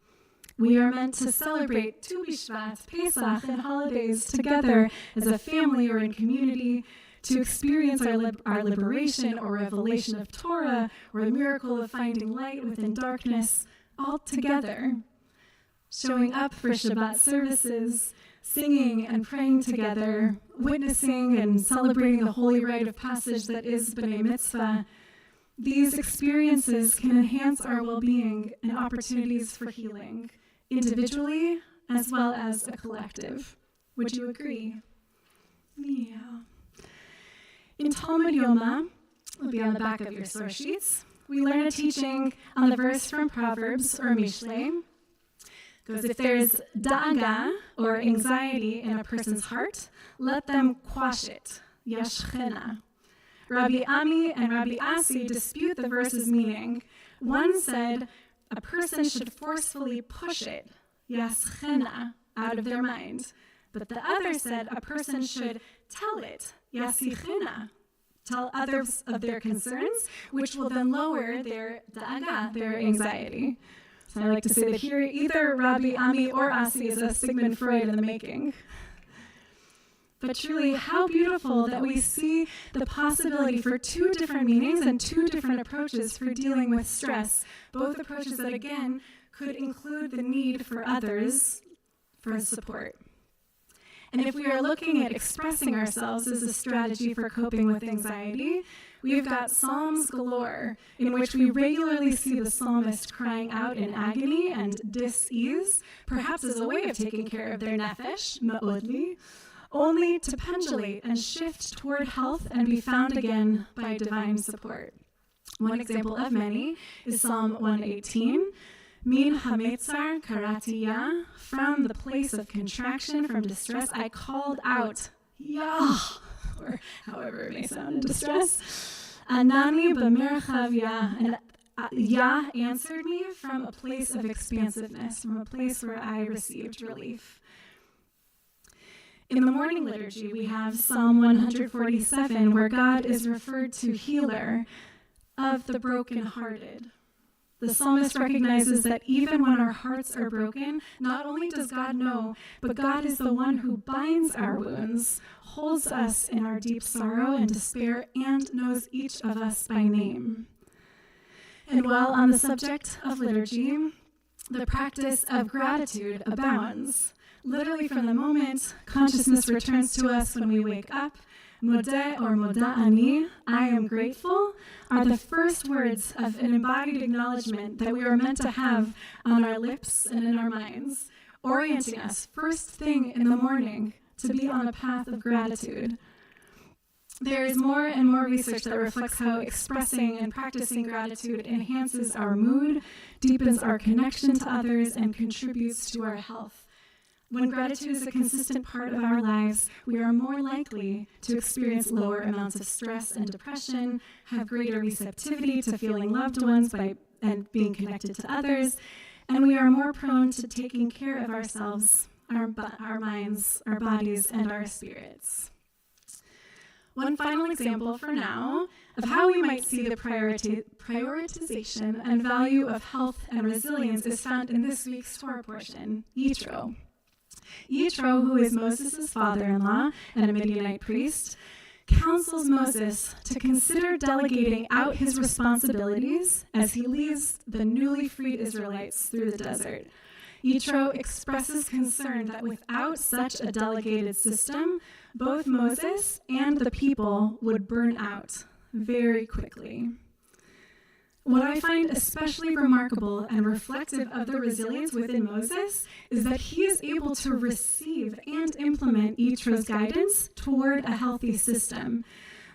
[SPEAKER 2] We are meant to celebrate Tu B'Shvat, Pesach, and holidays together as a family or in community, to experience our liberation or revelation of Torah, or the miracle of finding light within darkness, all together. Showing up for Shabbat services, singing and praying together, witnessing and celebrating the holy rite of passage that is B'nai Mitzvah. These experiences can enhance our well-being and opportunities for healing, individually as well as a collective. Would you agree? Yeah. In Talmud Yoma, will be on the back of your source sheets, we learn a teaching on the verse from Proverbs, or Mishlei. Goes, if there is da'aga, or anxiety in a person's heart, let them quash it, yashchena. Rabbi Ami and Rabbi Asi dispute the verse's meaning. One said a person should forcefully push it, yashchena, out of their mind. But the other said a person should tell it, yasichena, tell others of their concerns, which will then lower their da'aga, their anxiety. So I like to say that here, either Rabbi Ami or Asi is a Sigmund Freud in the making. But truly, how beautiful that we see the possibility for two different meanings and two different approaches for dealing with stress, both approaches that, again, could include the need for others for support. And if we are looking at expressing ourselves as a strategy for coping with anxiety, we've got Psalms galore, in which we regularly see the psalmist crying out in agony and dis-ease, perhaps as a way of taking care of their nefesh, ma'odli, only to pendulate and shift toward health and be found again by divine support. One example of many is Psalm 118, Min hametzar karatiya, from the place of contraction, from distress, I called out, Yah, or however it may sound in distress. Anani b'merchav Yah, and Yah answered me from a place of expansiveness, from a place where I received relief. In the morning liturgy, we have Psalm 147, where God is referred to healer of the brokenhearted. The psalmist recognizes that even when our hearts are broken, not only does God know, but God is the one who binds our wounds, holds us in our deep sorrow and despair, and knows each of us by name. And while on the subject of liturgy, the practice of gratitude abounds. Literally from the moment consciousness returns to us when we wake up, modeh or moda'ani, I am grateful, are the first words of an embodied acknowledgement that we are meant to have on our lips and in our minds, orienting us first thing in the morning to be on a path of gratitude. There is more and more research that reflects how expressing and practicing gratitude enhances our mood, deepens our connection to others, and contributes to our health. When gratitude is a consistent part of our lives, we are more likely to experience lower amounts of stress and depression, have greater receptivity to feeling loved ones and being connected to others, and we are more prone to taking care of ourselves, our minds, our bodies, and our spirits. One final example for now of how we might see the prioritization and value of health and resilience is found in this week's Torah portion, Yitro. Yitro, who is Moses' father-in-law and a Midianite priest, counsels Moses to consider delegating out his responsibilities as he leads the newly freed Israelites through the desert. Yitro expresses concern that without such a delegated system, both Moses and the people would burn out very quickly. What I find especially remarkable and reflective of the resilience within Moses is that he is able to receive and implement Yitro's guidance toward a healthy system.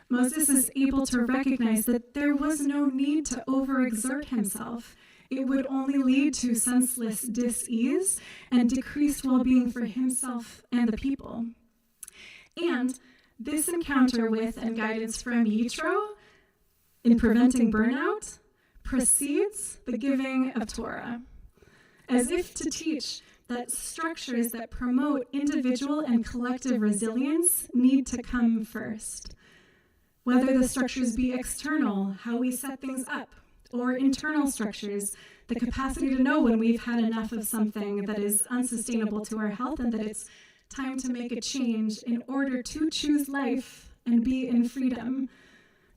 [SPEAKER 2] Moses is able to recognize that there was no need to overexert himself. It would only lead to senseless dis-ease and decreased well-being for himself and the people. And this encounter with and guidance from Yitro in preventing burnout precedes the giving of Torah, as if to teach that structures that promote individual and collective resilience need to come first. Whether the structures be external, how we set things up, or internal structures, the capacity to know when we've had enough of something that is unsustainable to our health and that it's time to make a change in order to choose life and be in freedom.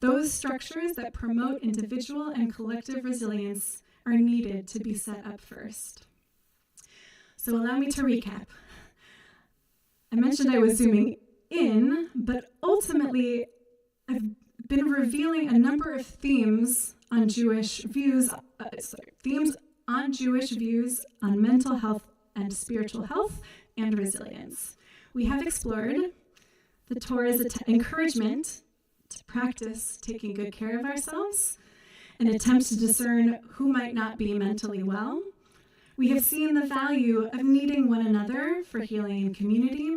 [SPEAKER 2] Those structures that promote individual and collective resilience are needed to be set up first. So allow me to recap. I mentioned I was zooming in, but ultimately I've been revealing a number of themes on Jewish views on mental health and spiritual health and resilience. We have explored the Torah's encouragement to practice taking good care of ourselves, an attempt to discern who might not be mentally well. We have seen the value of needing one another for healing and community,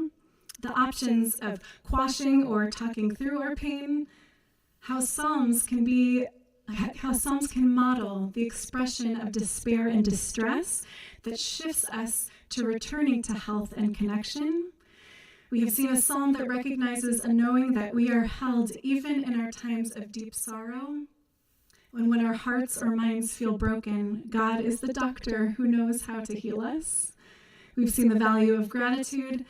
[SPEAKER 2] the options of quashing or talking through our pain, how Psalms can model the expression of despair and distress that shifts us to returning to health and connection. We have seen a psalm that recognizes a knowing that we are held even in our times of deep sorrow. When our hearts or minds feel broken, God is the doctor who knows how to heal us. We've seen the value of gratitude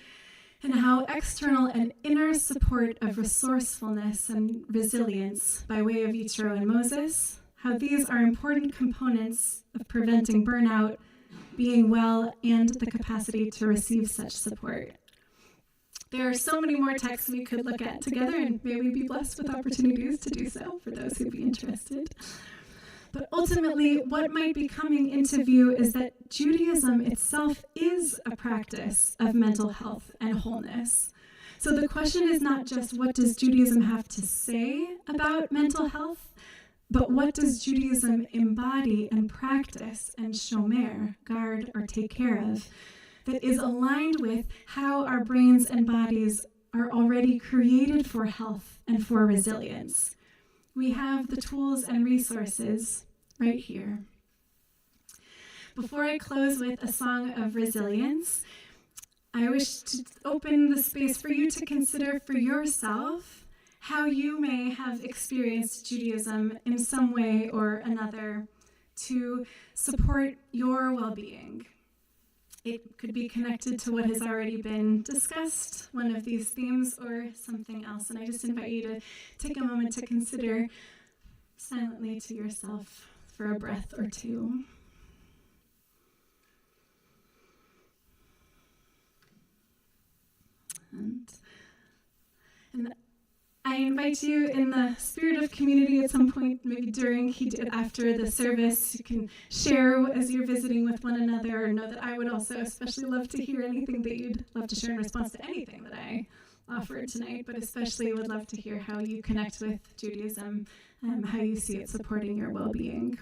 [SPEAKER 2] and how external and inner support of resourcefulness and resilience by way of Yitro and Moses, how these are important components of preventing burnout, being well, and the capacity to receive such support. There are so many more texts we could look at together, and may we be blessed with opportunities to do so for those who'd be interested. But ultimately, what might be coming into view is that Judaism itself is a practice of mental health and wholeness. So the question is not just what does Judaism have to say about mental health, but what does Judaism embody and practice and shomer, guard or take care of, that is aligned with how our brains and bodies are already created for health and for resilience. We have the tools and resources right here. Before I close with a song of resilience, I wish to open the space for you to consider for yourself how you may have experienced Judaism in some way or another to support your well-being. It could be connected to what has already been discussed, one of these themes, or something else. And I just invite you to take a moment to consider silently to yourself for a breath or two. And I invite you in the spirit of community at some point, maybe during, he did after the service, you can share as you're visiting with one another, or know that I would also especially love to hear anything that you'd love to share in response to anything that I offered tonight, but especially would love to hear how you connect with Judaism, how you see it supporting your well-being.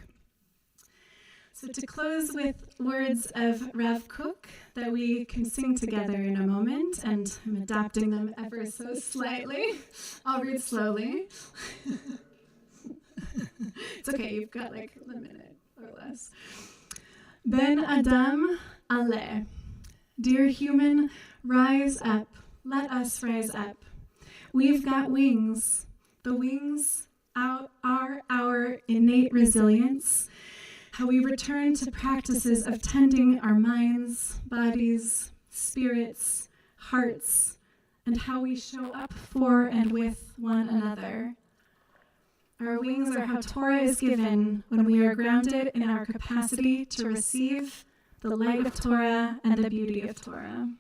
[SPEAKER 2] So to close with words of Rav Kook that we can sing together in a moment, and I'm adapting them ever so slightly. I'll read slowly. It's okay, you've got like a minute or less. Ben Adam Aleh. Dear human, rise up. Let us rise up. We've got wings. The wings are our innate resilience. How we return to practices of tending our minds, bodies, spirits, hearts, and how we show up for and with one another. Our wings are how Torah is given when we are grounded in our capacity to receive the light of Torah and the beauty of Torah.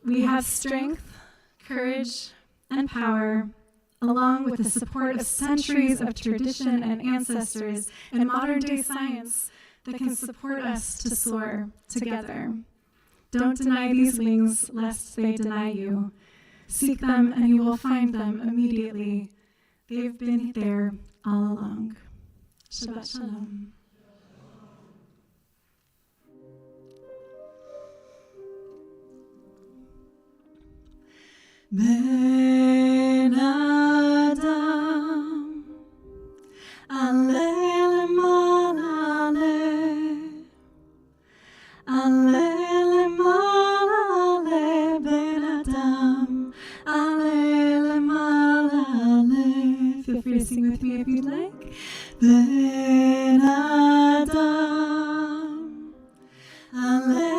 [SPEAKER 2] We have strength, courage, and power, along with the support of centuries of tradition and ancestors and modern-day science that can support us to soar together. Don't deny these wings, lest they deny you. Seek them, and you will find them immediately. They've been there all along. Shabbat Shalom. Ben Adam, Aleh Lemala Aleh, Aleh Lemala Aleh, Ben Adam, Aleh Lemala Aleh. Feel free to sing with me if you'd like. Ben Adam, Aleh.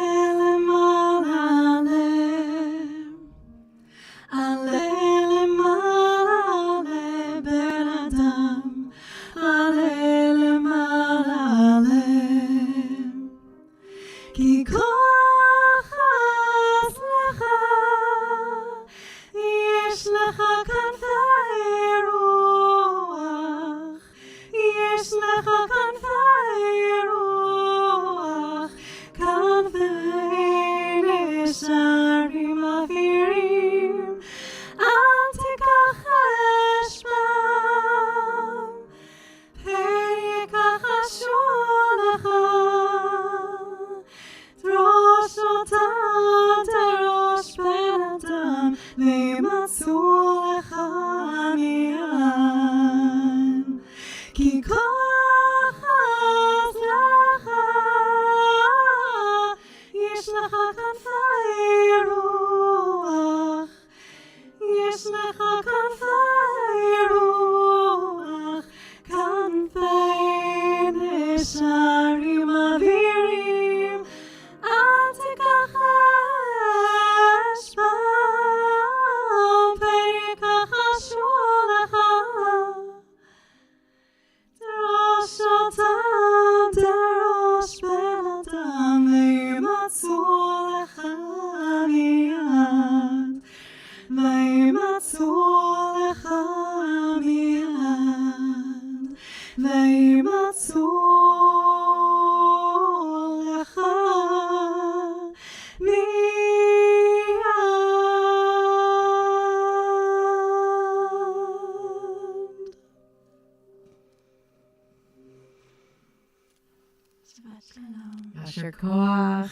[SPEAKER 1] Asher Koach,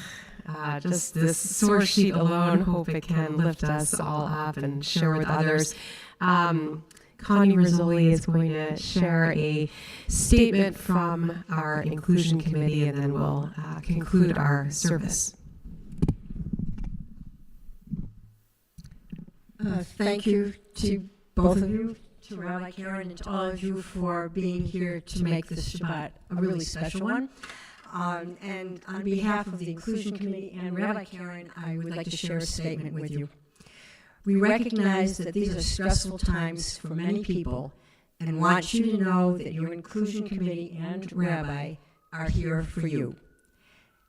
[SPEAKER 1] just this source sheet alone, hope it can lift us all up and share with others. Connie Rizzoli is going to share a statement from our Inclusion Committee, and then we'll conclude our service.
[SPEAKER 4] Thank you to both of you, to Rabbi Karen, and to all of you for being here to make this Shabbat a really special one. And on behalf of the Inclusion Committee and Rabbi Karen, I would like to share a statement with you. We recognize that these are stressful times for many people and want you to know that your Inclusion Committee and Rabbi are here for you.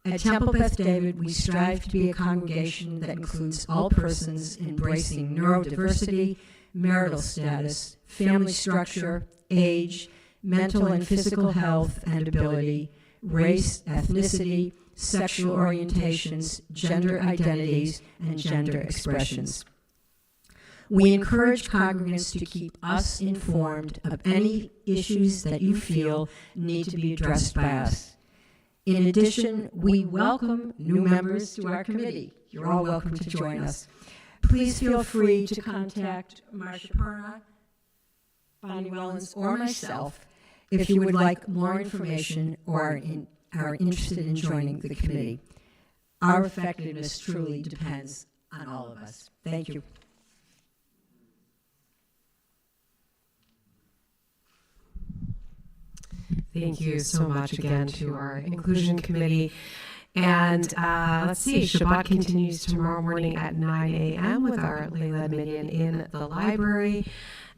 [SPEAKER 4] At Temple Beth David, we strive to be a congregation that includes all persons embracing neurodiversity, marital status, family structure, age, mental and physical health and ability, race, ethnicity, sexual orientations, gender identities, and gender expressions. We encourage congregants to keep us informed of any issues that you feel need to be addressed by us. In addition, we welcome new members to our committee. You're all welcome to join us. Please feel free to contact Marcia Perna, Bonnie Wellens, or myself if you would like more information or are interested in joining the committee. Our effectiveness truly depends on all of us. Thank you.
[SPEAKER 1] Thank you so much again to our Inclusion Committee. And let's see, Shabbat continues tomorrow morning at 9 a.m. with our Layla Minyan in the library.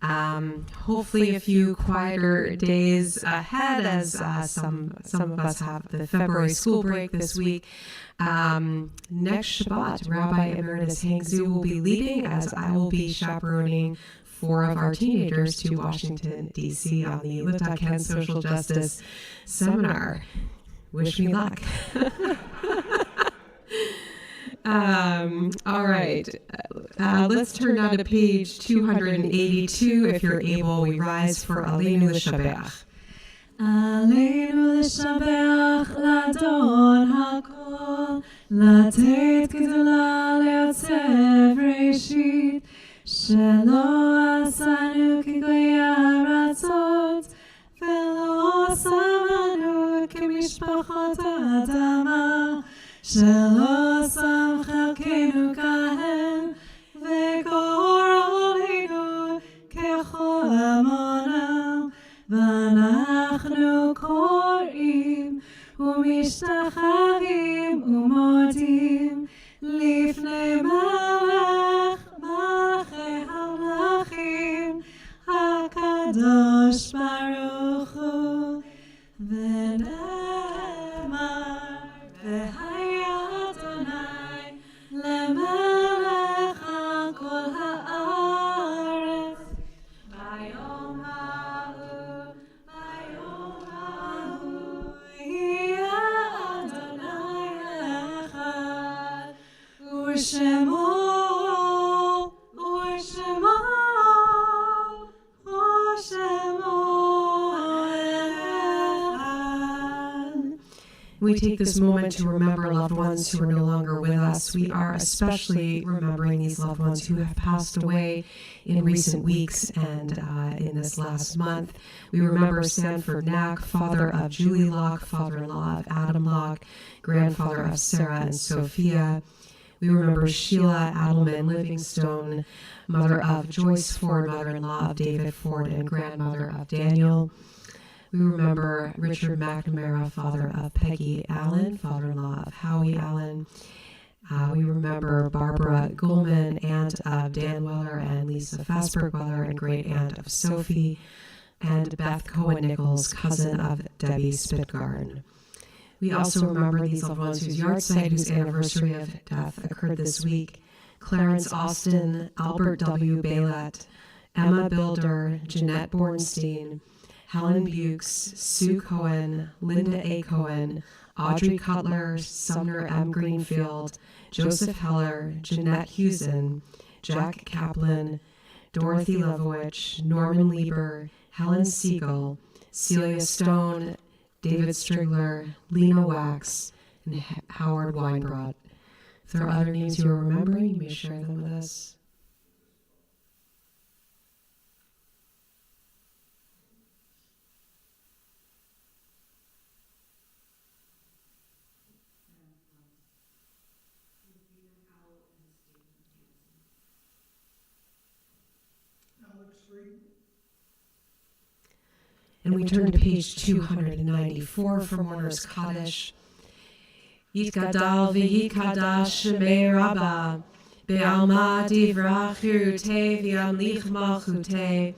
[SPEAKER 1] Hopefully a few quieter days ahead as some of us have the February school break this week. Next Shabbat, Rabbi Emeritus Hank Zhu will be leading as I will be chaperoning 4 of our teenagers to Washington, D.C. on the Liptak Ken Social Justice Seminar. Wish me luck. All right. Let's turn now to page 282. If you're able, we rise for Aleinu L'Shabeach.
[SPEAKER 2] Aleinu L'Shabeach L'Adon HaKol, Latet Gedula Le'otzev Reshit, Shelo Asanu K'goyei Aratzot, Velo Samanu K'mishpachot Adama, Shelo Sam Chalkeinu Kahen, V'gor Aleinu Kechol Amonam, V'anachnu Korim, U'mishtachavim U'modim, Lifnei Melech Malachei HaMelachim, HaKadosh Baruch Hu, V'ne'emar, V'haya Adonai, Lemelech HaKol Ha'aretz, Bayom Ha'u, Bayom Ha'u, Yeh Adonai Echad, U'shemo,
[SPEAKER 1] We take this moment to remember loved ones who are no longer with us. We are especially remembering these loved ones who have passed away in recent weeks and in this last month. We remember Sanford Knack, father of Julie Locke, father-in-law of Adam Locke, grandfather of Sarah and Sophia. We remember Sheila Adelman Livingstone, mother of Joyce Ford, mother-in-law of David Ford, and grandmother of Daniel. We remember Richard McNamara, father of Peggy Allen, father-in-law of Howie Allen. We remember Barbara Goldman, aunt of Dan Weller and Lisa Fasberg Weller, and great-aunt of Sophie, and Beth Cohen-Nichols, cousin of Debbie Spitgarn. We also remember these loved ones whose yahrzeit, whose anniversary of death occurred this week. Clarence Austin, Albert W. Baylett, Emma Bilder, Jeanette Bornstein, Helen Bukes, Sue Cohen, Linda A. Cohen, Audrey Cutler, Sumner M. Greenfield, Joseph Heller, Jeanette Hewson, Jack Kaplan, Dorothy Levowich, Norman Lieber, Helen Siegel, Celia Stone, David Strigler, Lena Wax, and Howard Weinbrot. If there are other names you are remembering, you may share them with us. And we turn to page 294 from Warner's Kaddish. Yitgadal v'yikadash shemei Rabbah, be'alma divrach hirute v'yamlich malchute,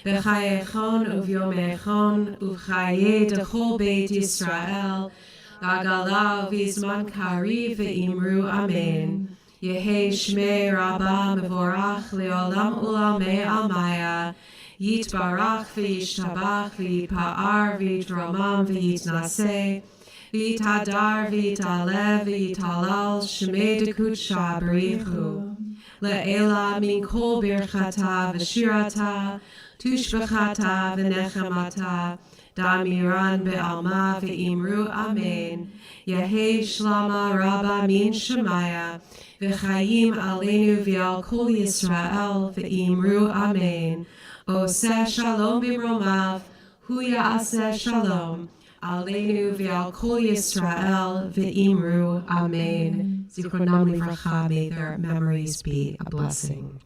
[SPEAKER 1] b'chayechon uv'yomechon uv'chaye dechol beit Yisrael, v'agala v'izman kari v'imru amen. Yehe shmei Rabbah mevorach le'olam ulamei almaya, Yitbarach v'yishtabach v'yitpa'ar v'yitromam v'yitnaseh, v'yitadar v'yitalev v'yitalal shmei dekudsha b'richu. Le'ela min kol birchata v'shirata, tushbachata v'nechamata, damiran be'alma v'imru amen. Yehe shlama Rabbah min shemaya, v'chayim aleinu v'al kol Yisrael v'imru amen. Oseh shalom b'mromav, hu ya'aseh shalom, aleinu v'al kol Yisrael v'imru amen. Zichronam livracha, may their memories be a blessing.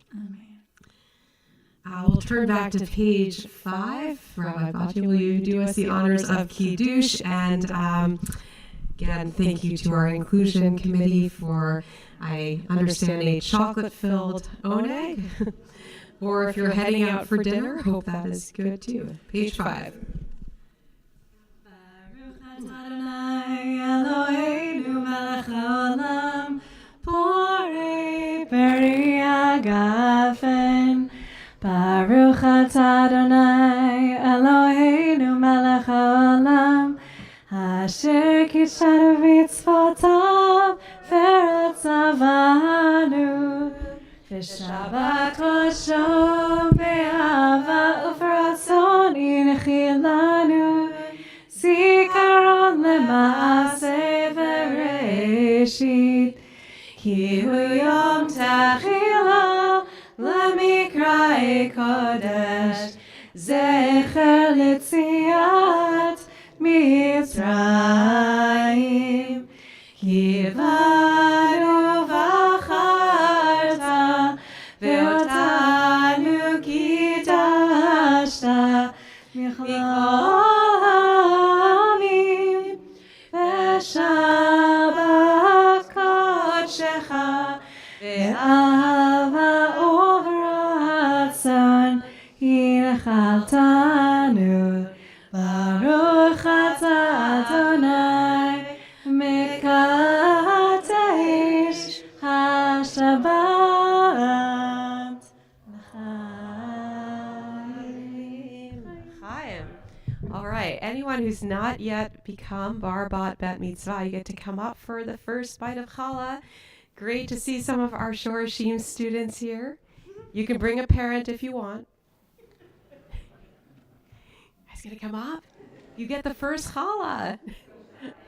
[SPEAKER 1] We'll turn back to page 5. Rabbi Bati, will you do us the honors of Kiddush? And again, thank you to our inclusion committee for, I understand, a chocolate-filled oneg. Or if you're heading out for dinner, hope that is good too. Page 5.
[SPEAKER 2] Baruch Adonai Eloheinu melech haolam, borei peri hagafen. Baruch Adonai Eloheinu melech haolam, asher kishanu v'tzvotav v'ratzavanu. V'shabbat kosho be'ava ufratzon inchilanu, zikaron lema'aseh v'reshit, ki hu yom techila l'mikra'e kodesh, zecher l'tziat Mitzrayim, ki banu v'acharta ve'otanu kidashta michol ha'amim, ve'shabbat kodshecha ve'ahava uvratzon hinchaltanu. Baruch atah Adonai mekadesh haShabbat
[SPEAKER 1] Chaim. All right. Anyone who's not yet become Bar Bat Bet Mitzvah, you get to come up for the first bite of challah. Great to see some of our Shorashim students here. You can bring a parent if you want. Guys, gonna come up? You get the first challah.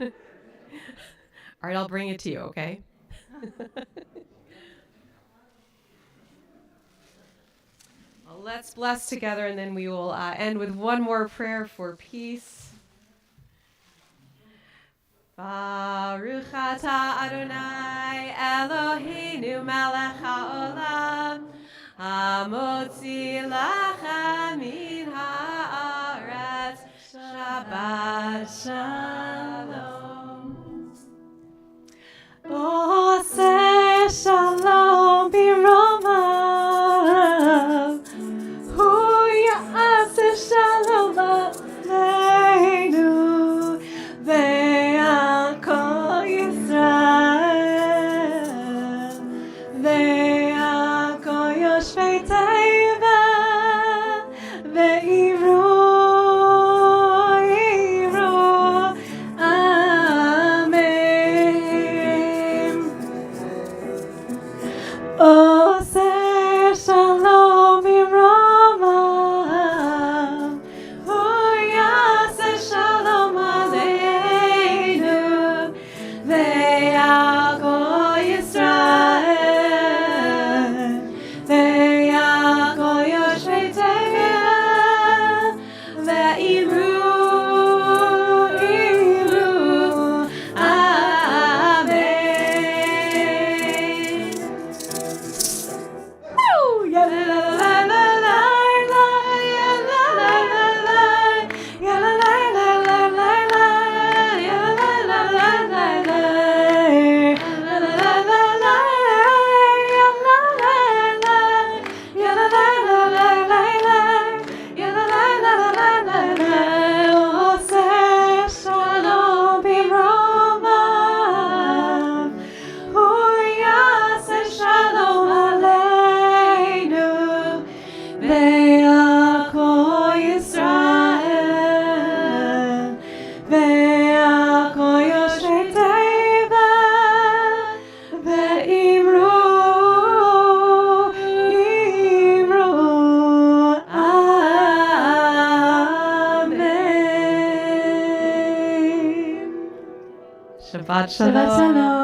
[SPEAKER 1] All right, I'll bring it to you, okay? Well, let's bless together, and then we will end with one more prayer for peace. Baruch atah Adonai Eloheinu melech haolam, hamotzi lachem min haaretz, Shabbat shalom.
[SPEAKER 2] Oseh shalom b'romav, hu ya'aseh shalom aleinu, ve'al kol Yisrael, ve'al kol yoshvei teva, ve'imru amen.
[SPEAKER 1] Shabbat shalom.
[SPEAKER 2] Shabbat shalom.